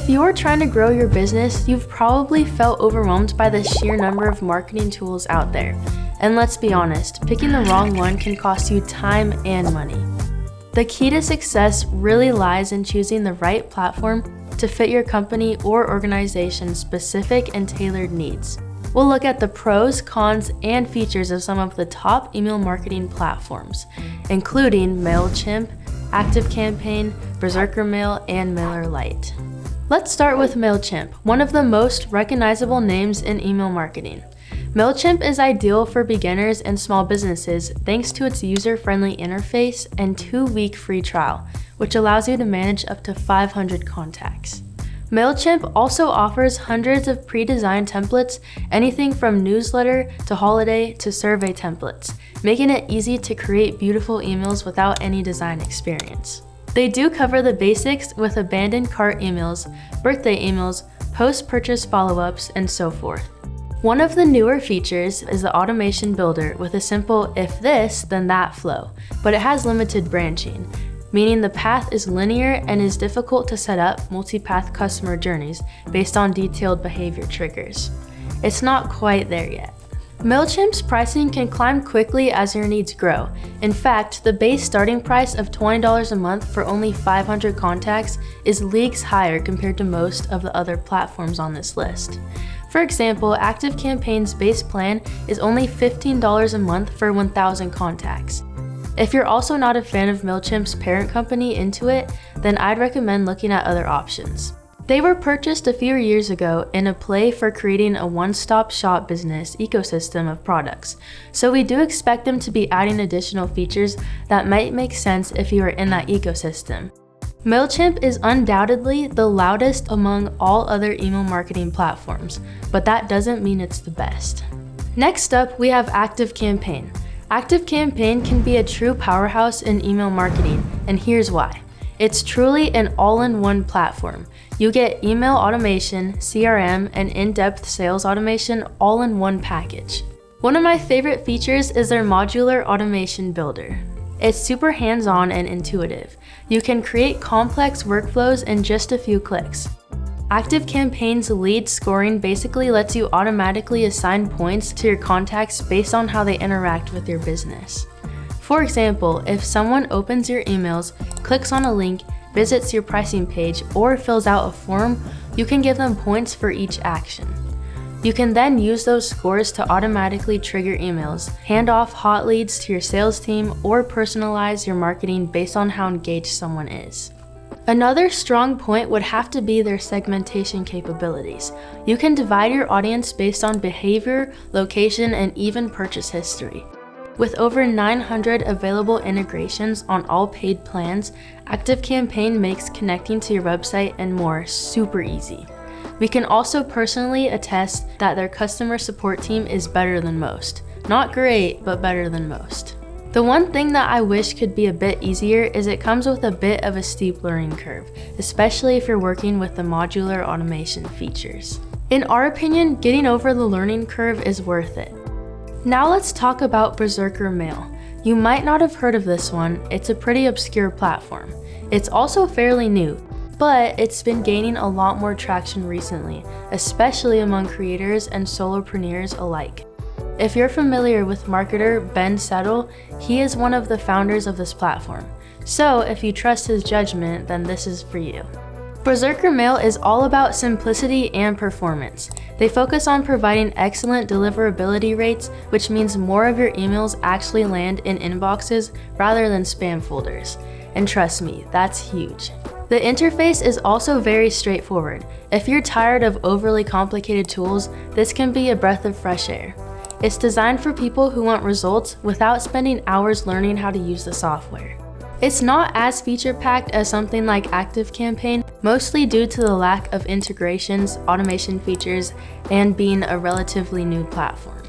If you're trying to grow your business, you've probably felt overwhelmed by the sheer number of marketing tools out there. And let's be honest, picking the wrong one can cost you time and money. The key to success really lies in choosing the right platform to fit your company or organization's specific and tailored needs. We'll look at the pros, cons, and features of some of the top email marketing platforms, including MailChimp, ActiveCampaign, BerserkerMail, and Mailerlite. Let's start with MailChimp, one of the most recognizable names in email marketing. MailChimp is ideal for beginners and small businesses thanks to its user-friendly interface and 2-week free trial, which allows you to manage up to 500 contacts. MailChimp also offers hundreds of pre-designed templates, anything from newsletter to holiday to survey templates, making it easy to create beautiful emails without any design experience. They do cover the basics with abandoned cart emails, birthday emails, post-purchase follow-ups, and so forth. One of the newer features is the automation builder with a simple if this, then that flow, but it has limited branching, meaning the path is linear and is difficult to set up multi-path customer journeys based on detailed behavior triggers. It's not quite there yet. MailChimp's pricing can climb quickly as your needs grow. In fact, the base starting price of $20 a month for only 500 contacts is leagues higher compared to most of the other platforms on this list. For example, ActiveCampaign's base plan is only $15 a month for 1,000 contacts. If you're also not a fan of MailChimp's parent company, Intuit, then I'd recommend looking at other options. They were purchased a few years ago in a play for creating a one-stop shop business ecosystem of products, so we do expect them to be adding additional features that might make sense if you are in that ecosystem. MailChimp is undoubtedly the loudest among all other email marketing platforms, but that doesn't mean it's the best. Next up, we have ActiveCampaign. ActiveCampaign can be a true powerhouse in email marketing, and here's why. It's truly an all-in-one platform. You get email automation, CRM, and in-depth sales automation all in one package. One of my favorite features is their modular automation builder. It's super hands-on and intuitive. You can create complex workflows in just a few clicks. ActiveCampaign's lead scoring basically lets you automatically assign points to your contacts based on how they interact with your business. For example, if someone opens your emails, clicks on a link, visits your pricing page, or fills out a form, you can give them points for each action. You can then use those scores to automatically trigger emails, hand off hot leads to your sales team, or personalize your marketing based on how engaged someone is. Another strong point would have to be their segmentation capabilities. You can divide your audience based on behavior, location, and even purchase history. With over 900 available integrations on all paid plans, ActiveCampaign makes connecting to your website and more super easy. We can also personally attest that their customer support team is better than most. Not great, but better than most. The one thing that I wish could be a bit easier is it comes with a bit of a steep learning curve, especially if you're working with the modular automation features. In our opinion, getting over the learning curve is worth it. Now let's talk about BerserkerMail. You might not have heard of this one, it's a pretty obscure platform. It's also fairly new, but it's been gaining a lot more traction recently, especially among creators and solopreneurs alike. If you're familiar with marketer Ben Settle, he is one of the founders of this platform. So if you trust his judgment, then this is for you. BerserkerMail is all about simplicity and performance. They focus on providing excellent deliverability rates, which means more of your emails actually land in inboxes rather than spam folders. And trust me, that's huge. The interface is also very straightforward. If you're tired of overly complicated tools, this can be a breath of fresh air. It's designed for people who want results without spending hours learning how to use the software. It's not as feature-packed as something like ActiveCampaign, mostly due to the lack of integrations, automation features, and being a relatively new platform.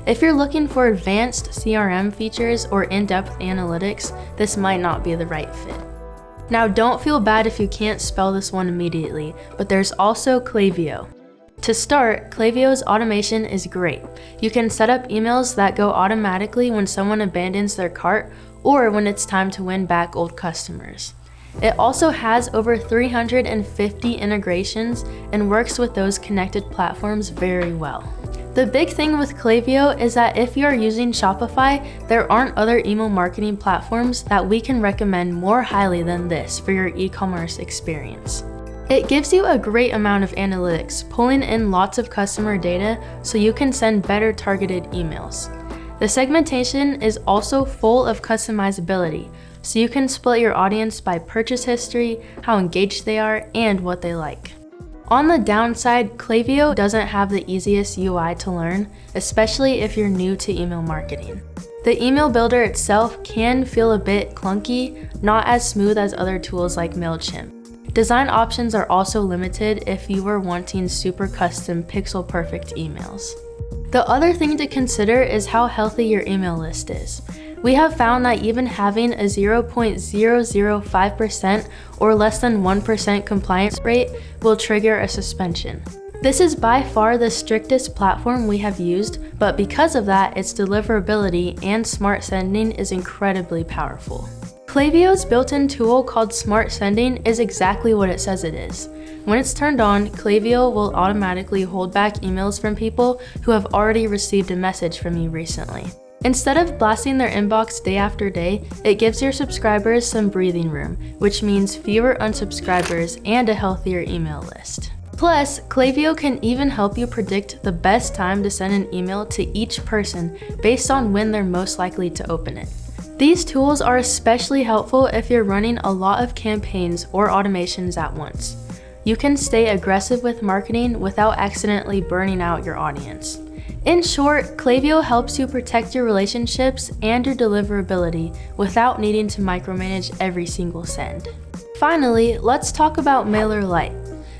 If you're looking for advanced CRM features or in-depth analytics, this might not be the right fit. Now don't feel bad if you can't spell this one immediately, but there's also Klaviyo. To start, Klaviyo's automation is great. You can set up emails that go automatically when someone abandons their cart or when it's time to win back old customers. It also has over 350 integrations and works with those connected platforms very well. The big thing with Klaviyo is that if you are using Shopify, there aren't other email marketing platforms that we can recommend more highly than this for your e-commerce experience. It gives you a great amount of analytics, pulling in lots of customer data so you can send better targeted emails. The segmentation is also full of customizability, so you can split your audience by purchase history, how engaged they are, and what they like. On the downside, Klaviyo doesn't have the easiest UI to learn, especially if you're new to email marketing. The email builder itself can feel a bit clunky, not as smooth as other tools like MailChimp. Design options are also limited if you were wanting super custom pixel-perfect emails. The other thing to consider is how healthy your email list is. We have found that even having a 0.005% or less than 1% compliance rate will trigger a suspension. This is by far the strictest platform we have used, but because of that, its deliverability and smart sending is incredibly powerful. Klaviyo's built-in tool called Smart Sending is exactly what it says it is. When it's turned on, Klaviyo will automatically hold back emails from people who have already received a message from you recently. Instead of blasting their inbox day after day, it gives your subscribers some breathing room, which means fewer unsubscribers and a healthier email list. Plus, Klaviyo can even help you predict the best time to send an email to each person based on when they're most likely to open it. These tools are especially helpful if you're running a lot of campaigns or automations at once. You can stay aggressive with marketing without accidentally burning out your audience. In short, Klaviyo helps you protect your relationships and your deliverability without needing to micromanage every single send. Finally, let's talk about Mailerlite.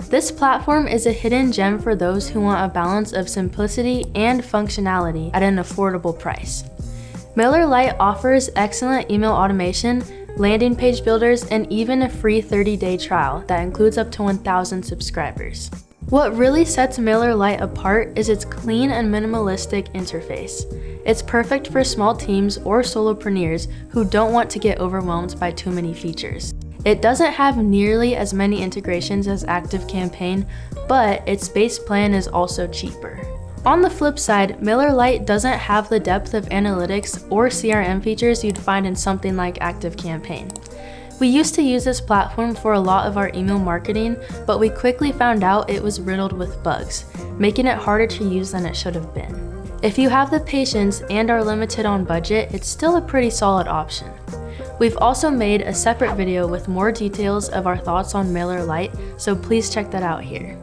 This platform is a hidden gem for those who want a balance of simplicity and functionality at an affordable price. Mailerlite offers excellent email automation, landing page builders, and even a free 30-day trial that includes up to 1,000 subscribers. What really sets Mailerlite apart is its clean and minimalistic interface. It's perfect for small teams or solopreneurs who don't want to get overwhelmed by too many features. It doesn't have nearly as many integrations as ActiveCampaign, but its base plan is also cheaper. On the flip side, Mailerlite doesn't have the depth of analytics or CRM features you'd find in something like ActiveCampaign. We used to use this platform for a lot of our email marketing, but we quickly found out it was riddled with bugs, making it harder to use than it should have been. If you have the patience and are limited on budget, it's still a pretty solid option. We've also made a separate video with more details of our thoughts on Mailerlite, so please check that out here.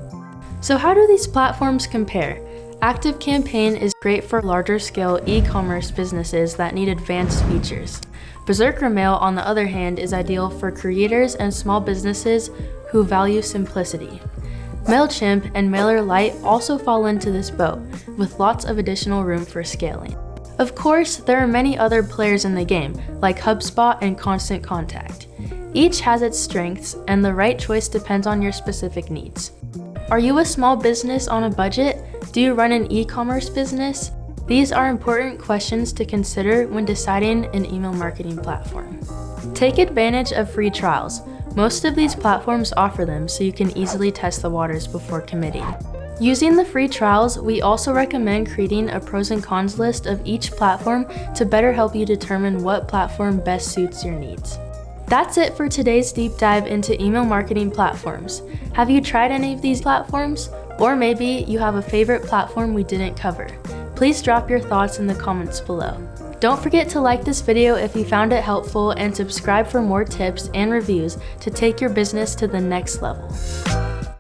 So how do these platforms compare? ActiveCampaign is great for larger scale e-commerce businesses that need advanced features. BerserkerMail, on the other hand, is ideal for creators and small businesses who value simplicity. MailChimp and Mailerlite also fall into this boat, with lots of additional room for scaling. Of course, there are many other players in the game, like HubSpot and Constant Contact. Each has its strengths, and the right choice depends on your specific needs. Are you a small business on a budget? Do you run an e-commerce business? These are important questions to consider when deciding an email marketing platform. Take advantage of free trials. Most of these platforms offer them, so you can easily test the waters before committing. Using the free trials, we also recommend creating a pros and cons list of each platform to better help you determine what platform best suits your needs. That's it for today's deep dive into email marketing platforms. Have you tried any of these platforms? Or maybe you have a favorite platform we didn't cover. Please drop your thoughts in the comments below. Don't forget to like this video if you found it helpful and subscribe for more tips and reviews to take your business to the next level.